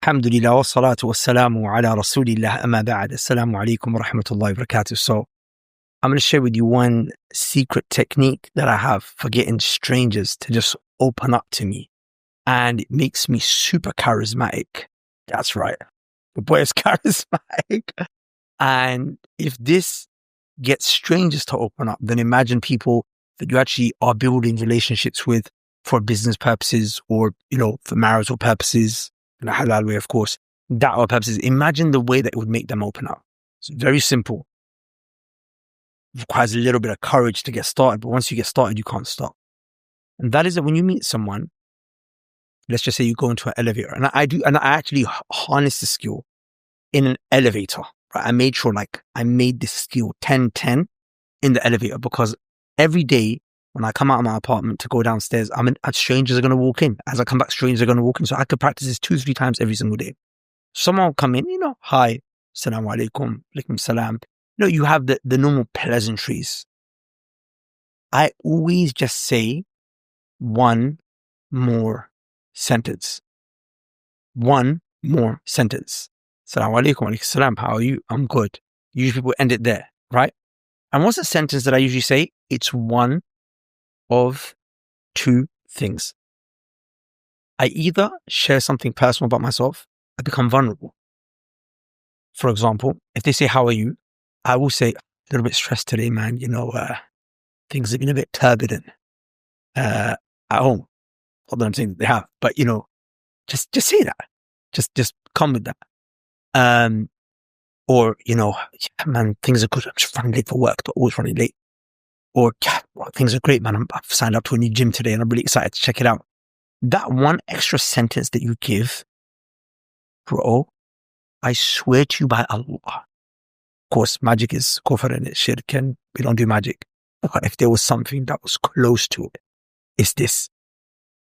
Alhamdulillah, wa salatu wa salamu ala rasulillah, amma ba'd. Assalamu alaikum wa rahmatullahi wa barakatuh. So, I'm going to share with you one secret technique that I have for getting strangers to just open up to me. And it makes me super charismatic. That's right. The boy is charismatic. And if this gets strangers to open up, then imagine people that you actually are building relationships with for business purposes or, for marital purposes, in a halal way, of course, da'wah purposes. Imagine the way that it would make them open up. It's very simple. It requires a little bit of courage to get started, but once you get started, you can't stop. And that is that when you meet someone, let's just say you go into an elevator, and I actually harness the skill in an elevator. Right? I made sure, I made this skill 10-10 in the elevator, because every day when I come out of my apartment to go downstairs, strangers are going to walk in. As I come back, strangers are going to walk in. So I could practice this 2-3 times every single day. Someone will come in, hi, assalamu alaikum, alaikum salam. You have the normal pleasantries. I always just say one more sentence. One more sentence. Assalamu alaikum, alaikum salam. How are you? I'm good. Usually people end it there, right? And what's the sentence that I usually say? It's one of two things. I either share something personal about myself, I become vulnerable. For example, if they say, how are you? I will say, a little bit stressed today, man. Things have been a bit turbulent at home. Not that I'm saying that they have, but, just say that. Just come with that. Or, yeah, man, things are good. I'm just running late for work, but always running late. Or, yeah, well, things are great, man. I've signed up to a new gym today and I'm really excited to check it out. That one extra sentence that you give, bro, I swear to you by Allah. Of course, magic is kufr and it's shirk and we don't do magic. But if there was something that was close to it, it's this.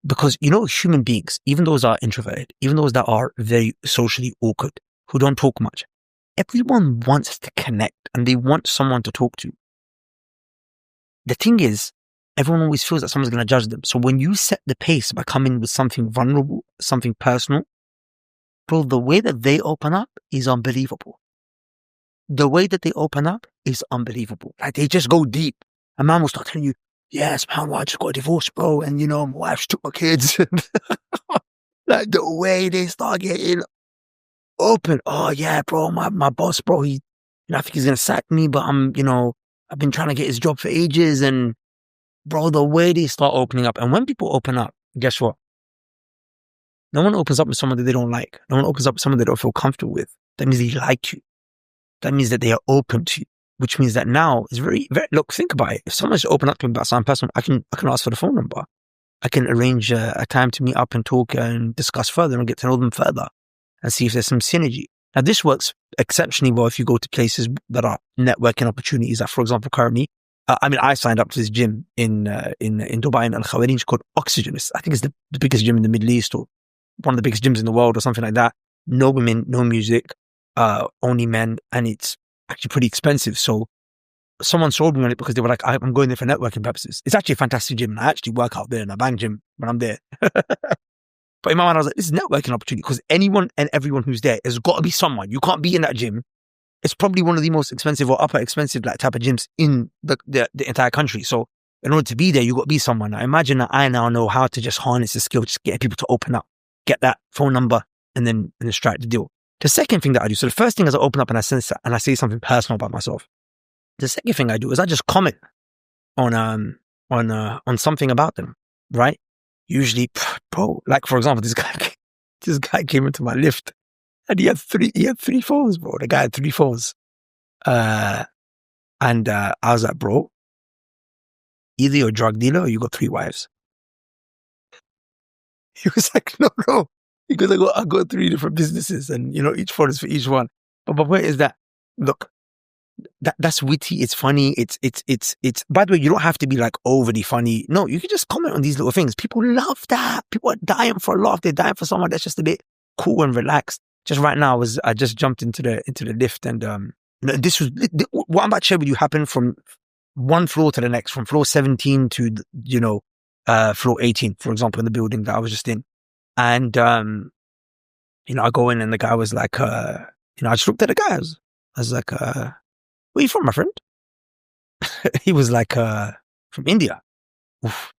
Because, human beings, even those that are introverted, even those that are very socially awkward, who don't talk much, everyone wants to connect and they want someone to talk to. The thing is, everyone always feels that someone's going to judge them. So when you set the pace by coming with something vulnerable, something personal, bro, the way that they open up is unbelievable. The way that they open up is unbelievable. Like, they just go deep. A man will start telling you, yes, man, I just got a divorce, bro. And, my wife took my kids. Like, the way they start getting open. Oh, yeah, bro, my boss, bro, I think he's going to sack me, but I've been trying to get his job for ages. And, bro, the way they start opening up. And when people open up, guess what? No one opens up with someone that they don't like. No one opens up with someone they don't feel comfortable with. That means they like you. That means that they are open to you, which means that now it's very, very, look, think about it. If someone's open up to me about something personal, I can ask for the phone number. I can arrange a time to meet up and talk and discuss further and get to know them further and see if there's some synergy. Now, this works exceptionally well if you go to places that are networking opportunities. Like, for example, currently, I signed up to this gym in Dubai, in Al Khawarinj, called Oxygen. I think it's the biggest gym in the Middle East, or one of the biggest gyms in the world, or something like that. No women, no music, only men, and it's actually pretty expensive. So someone sold me on it because they were like, I'm going there for networking purposes. It's actually a fantastic gym, and I actually work out there in a bang gym when I'm there. But in my mind, I was like, this is a networking opportunity, because anyone and everyone who's there has got to be someone. You can't be in that gym. It's probably one of the most expensive or upper expensive type of gyms in the entire country. So in order to be there, you got to be someone. Now, imagine that I now know how to just harness the skill, just get people to open up, get that phone number, and then strike the deal. The second thing that I do, so the first thing is I open up and I say something personal about myself. The second thing I do is I just comment on something about them, right? Usually, bro, like, for example, this guy came into my lift and he had three phones, bro. The guy had 3 phones. And I was like, bro, either you're a drug dealer or you got 3 wives. He was like, no. Because I got 3 different businesses and, each phone is for each one. But my point is that, look, that's witty. It's funny. It's, by the way, you don't have to be like overly funny. No, you can just comment on these little things. People love that. People are dying for a laugh. They're dying for someone that's just a bit cool and relaxed. Just right now, I just jumped into the lift, and this was what I'm about to share with you happened from one floor to the next, from floor 17 to floor 18, for example, in the building that I was just in. And I go in and the guy was like, I just looked at the guy. I was like, where are you from, my friend? He was like, from India. Oof.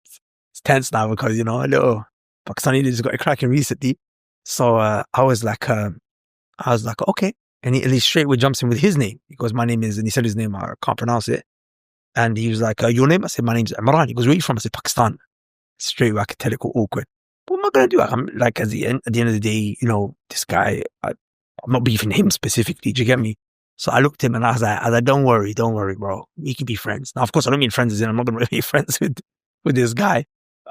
It's tense now because, a little Pakistani just got a cracking recently. So I was like, okay. And he straight away jumps in with his name. He goes, my name is, and he said his name, I can't pronounce it. And he was like, your name? I said, my name's Imran. He goes, where are you from? I said, Pakistan. Straight away, I could tell it got awkward. What am I going to do? I'm like, at the end of the day, this guy, I'm not beefing him specifically. Do you get me? So I looked at him and I was like, don't worry, bro. We can be friends. Now, of course, I don't mean friends as in I'm not going to be friends with this guy.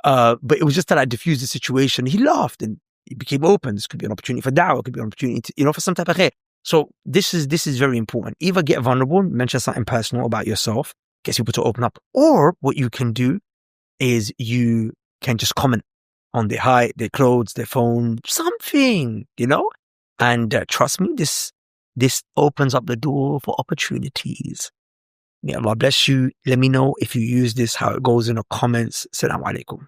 But it was just that I diffused the situation. He laughed and he became open. This could be an opportunity for da'wah. It could be an opportunity to, for some type of khair. So this is very important. Either get vulnerable, mention something personal about yourself, get people to open up. Or what you can do is you can just comment on their height, their clothes, their phone, something, And trust me, this opens up the door for opportunities. May Allah bless you. Let me know if you use this, how it goes in the comments. Assalamu alaikum.